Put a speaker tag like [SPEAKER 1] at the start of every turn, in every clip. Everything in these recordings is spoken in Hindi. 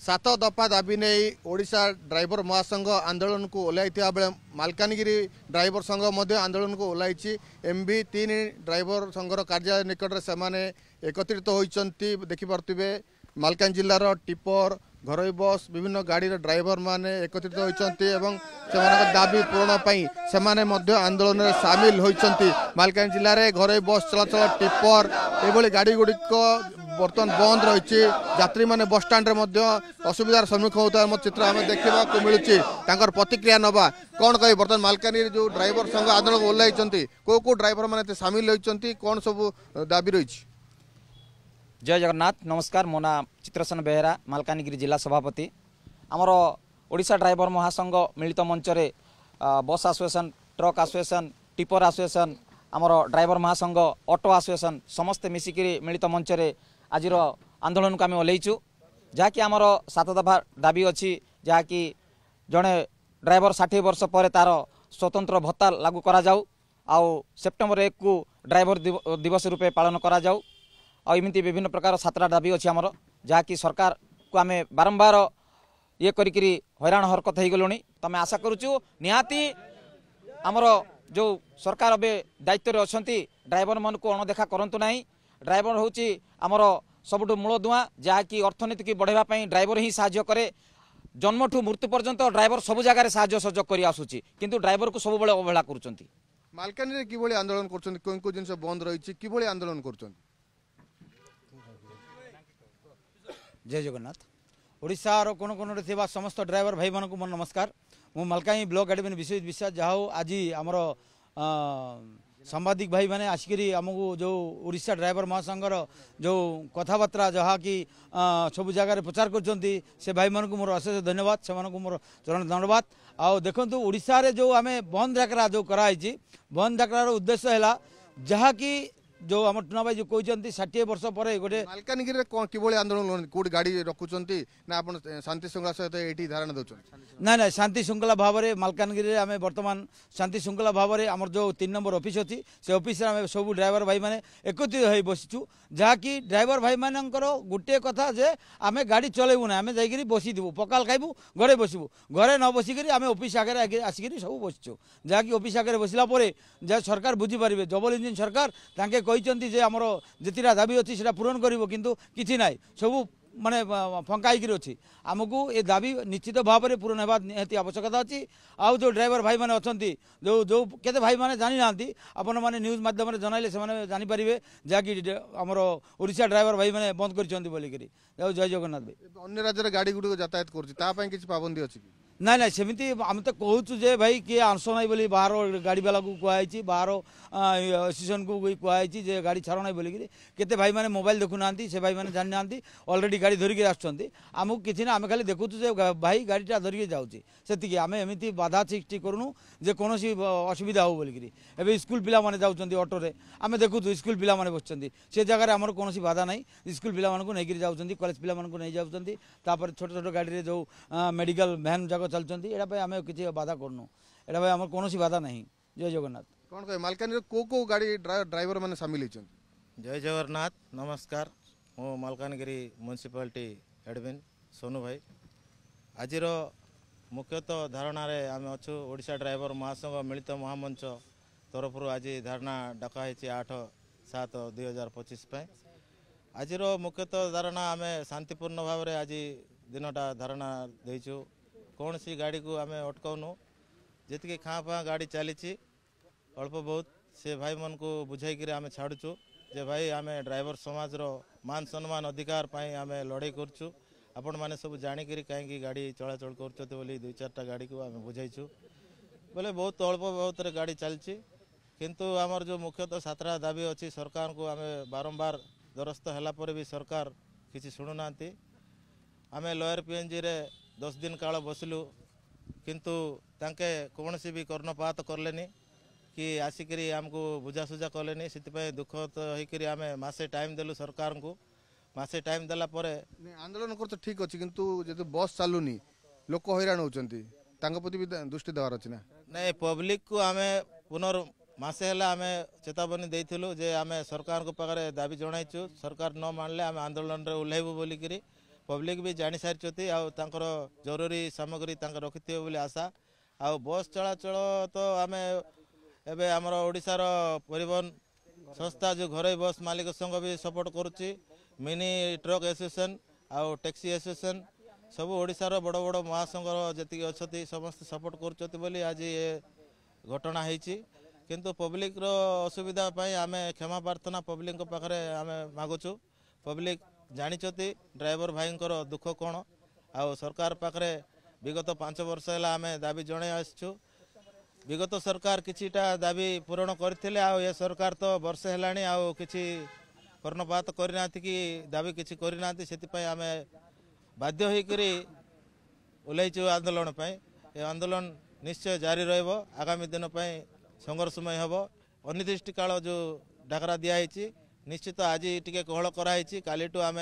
[SPEAKER 1] सात दफा दाबी नहीं ओडिशा ड्राइवर महासंघ आंदोलन को ओह्लैथिया बेले मालकानगिरी ड्राइवर संघ आंदोलन को ओह्लैछि। एमबी 3 ड्राइवर संघर कार्यालय निकट से एकत्रित होती देखिपे मालकान जिलार टिपर घरोई बस विभिन्न गाड़ी ड्राइवर माने एकत्रित होती दाबी पूरण से आंदोलन में सामिल होती। मालकान जिले में घरोई बस चलाचल टिपर ये गाड़ी गुड़िक बर्तमान बंद रही यात्री मैंने बस स्टाण्ड असुविधार सम्मुखीन होता चित्र आम देखा मिलूँ प्रतिक्रिया नवा कौन कह बर्तमान मालकानगिरी जो ड्राइवर संघ आंदोलन ओह्लैंती कौ ड्राइवर मैंने सामिल होती कौन सब दाबी रही।
[SPEAKER 2] जय जगन्नाथ नमस्कार मो ना चित्रसेन बेहेरा मालकानगिरी जिला सभापति आमर ओडिशा ड्राइवर महासंघ मिलित मंच रे बस association truck association tipper association आमर ड्राइवर महासंघ ऑटो एसोसिएशन समस्ते मिसिकी मिलित मंच रे आजिर आंदोलन को आम ओह्लैचु जहाँकि आमर 7 दफा दाबी अच्छी जहाँकि जड़े ड्राइवर 60 वर्ष पर तार स्वतंत्र भत्ता लागू करा जाऊ आउ सेप्टेम्बर 1 को ड्राइवर दिवस रूपे पालन करा जाऊ और इमती विभिन्न प्रकार 7टा दाबी अच्छी आमर जहाँकि सरकार को आम बारंबार ये करी हैरान हरकत हो गलुणी तो आम आशा करुचु निहाती आमर जो सरकार अबे दायित्व अच्छा ड्राइवर मान को अणदेखा करंतु नहीं। ड्राइवर हूँ आमर सबुठ मूल दुआ जहाँकि अर्थनीति की बढ़ावाई ड्राइवर ही साहाय्य करे जन्मठू मृत्यु पर्यंत ड्राइवर सब जगह साहाय्य सहयोग कर आसुची किंतु ड्राइवर को सब बड़े अवहेला करुचंती।
[SPEAKER 1] मालकानगिरी किभली आंदोलन करछंती कोन को जिनस बंद रही किभली आंदोलन करछंती।
[SPEAKER 3] जय जगन्नाथ ओडिशार कोण कोण रे समस्त ड्राइवर भाई मानक मोर नमस्कार मु मालकानगिरी ब्लॉक एडमिन विश्वजित विश्वास जहाँ आज आमर सांबादिक भाई मैंने आसिकी आमको जो ओडिशा ड्राइवर महासंघर जो कथबार्ता जहाँ कि सब जगह प्रचार करछंती से भाई मानक मोर अशेष धन्यवाद से मोर चरण धन्यवाद। आउ देखंतु ओडिशा रे जो आमे बंद डाकरा जो कराई बंद डाकरार उद्देश्य है जहाँ कि जो आम टुना भाई जो कहते 60 वर्ष पर गोटे
[SPEAKER 1] मालकानगिरी किभली आंदोलन कौट गाड़ी रखुंट ना आप शांति श्रृंखला सहित ये धारणा दौर
[SPEAKER 3] ना ना शांति श्रृंखला भाव में मालकानगिरी आम बर्तमान शांति श्रृंखला भाव में आम जो 3 नंबर ऑफिस अच्छी से ऑफिस आम सब ड्राइवर भाई मैंने एकत्रित हो बसीचु जहाँकि ड्राइवर भाई मानकर गोटे कथा जे आम गाड़ी चलेबू ना आम जाकि बसीबू पकाल खाइबू घरे बसबू घरे न बसिक आम ऑफिस आगे आसिक सब बसीचु जहाँकि ऑफिस आगे बसला जहाँ सरकार बुझीपारे डबल इंजिन सरकार तांके कहते जे आमर जितटा दाबी अच्छी से पूरण करिवो किंतु किछि नाई सब माने फंका होकर अच्छी आमको ये दाबी निश्चित भाव में पूरण होगा निहाती आवश्यकता अच्छी। आउ जो ड्राइवर भाई मैंने अच्छा जो जो केते भाई मैंने जानी ना आपण मैंने न्यूज माध्यम जनइले से जानीपारे जहाँकि आमर ओडिशा ड्राइवर भाई मैंने बंद कर बोलिकी जय जगन्नाथ भाई अन्य
[SPEAKER 1] राज्य गाड़ी गुड़ी यातायात कर पाबंदी अच्छी
[SPEAKER 3] ना ना सेमती आम तो कहूँ जे भाई किए आंस ना बोली बाहर गाड़ी वाला को कहुई बाहर एसोसिएशन को कहुई जे गाड़ी छाड़ ना बोलिकी केते भाई मैंने मोबाइल देखुना से भाई मैंने जानी ना अलरेडी गाड़ी धरिकी आमको किसी ना आम खाली देखुँ जे भाई गाड़ीटा धरिकी जाऊँगी से आम एमती बाधा सृष्टि करूँ जे कौन असुविधा हो बोलिकी एवं स्कूल पिला माने जाऊँच ऑटोरे आम देखु स्कूल पिला माने बसुँच से जगह आमर कौन बाधा ना स्कूल पिला नहीं जाऊँच कॉलेज पिला नहीं जाऊँच छोट छोट गाड़ी जो मेडिकल भैन जाक चलती एटा आम किसी बाधा करनु एटा आम कौन बाधा नहीं। जय जगन्नाथ
[SPEAKER 1] कौन कह मालकानगिरी को गाड़ी ड्राइवर मैंने सामिल होती।
[SPEAKER 4] जय जगन्नाथ नमस्कार मो मालकानगिरी म्युनिसिपालिटी एडमिन सोनू भाई आज मुख्यतः धारणा आम अच्छु ओडिशा ड्राइवर महासंघ मिलित महामंच तरफ आज धारणा डकाई 8/7/2025 आज मुख्यतः धारणा आम शांतिपूर्ण भाव में आज दिनटा धारणा देचु कौन सी गाड़ी को आम अटकाउनु जी खाँ फाँ गाड़ी चली अल्प बहुत से भाई मन को बुझाई आम छाड़ुचु जे भाई आम ड्राइवर समाज रो मान सम्मान अधिकार पाई आम लड़ाई करुचु आपण मैंने सब जाणिक कहीं गाड़ी चलाचल कर 2-4टा गाड़ी को आम बुझाइचु बोले बहुत अल्प बहुत गाड़ी चलती किंतु आमर जो मुख्यतः 7टा दाबी अच्छी सरकार को आम बारंबार दरस्त है भी सरकार किसी शुणुना आम लोअर पीएनजी रे 10 दिन काल बसलु किंतु तांके कौन सी भी कर्णपात करलेनी कि आसिकी आमको बुझासुझा कलेनी से दुख तो होकर आम मसे टाइम देलु सरकार को मसे टाइम देला परे
[SPEAKER 1] आंदोलन कर तो ठीक अच्छी किंतु जो बस चलुनी लोक हैरान होती प्रति भी दृष्टि देवार अच्छी ना
[SPEAKER 4] नहीं पब्लिक को आम पुनर् मसे आम चेतावनी देइथिलु जे आम सरकार को पाखे दाबी जणाइचु सरकार न मानले आम आंदोलन रे ओह्लैबु बोलिकी पब्लिक भी जानी सारी आर जरूरी सामग्री रखिथे बोली आशा आ बस चलाचल तो आम एवं आमर ओडिशार परिवहन संस्था जो घर बस मालिक संघ भी सपोर्ट करुच्ची मिनी ट्रक एसोसिएशन आउ टैक्सी एसोसिएशन सब ओडिशार बड़ बड़ महासंघ जी अच्छा समस्त सपोर्ट करुँच बोली आज ये घटना होती किंतु पब्लिक रो असुविधा आम क्षमा प्रार्थना पब्लिक पाखे आम मागुचु पब्लिक जानी ड्राइवर भाई दुख कौन आ सरकार पाखे विगत 5 वर्ष है आम दाबी जन आसचु विगत सरकार किछिटा दाबी पूरण करते ये सरकार तो वर्षे है किसी कर्णपात करना कि दाबी किसी करना से आम बाध्य होकर ओह्लैचु आंदोलन ये आंदोलन निश्चय जारी रगामी दिन संघर्षमय हम अनिर्दिष्ट काल जो डाकरा दिखाई निश्चित आज टी कोहल कराई काली आम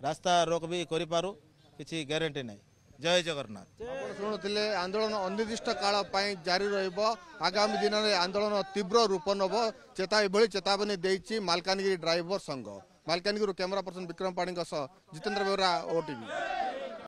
[SPEAKER 4] रास्ता रोक भी करूँ किसी ग्यारंटी नहीं। जय जगन्नाथ।
[SPEAKER 1] शुणुले आंदोलन अनिर्दिष्ट काल जारी आगामी दिन में आंदोलन तीव्र रूप नब चेतावनी देती मालकानगिरी ड्राइवर संघ। मालकानगिरी कैमरा पर्सन विक्रम पाणी जितेंद्र बेहरा ओटीवी।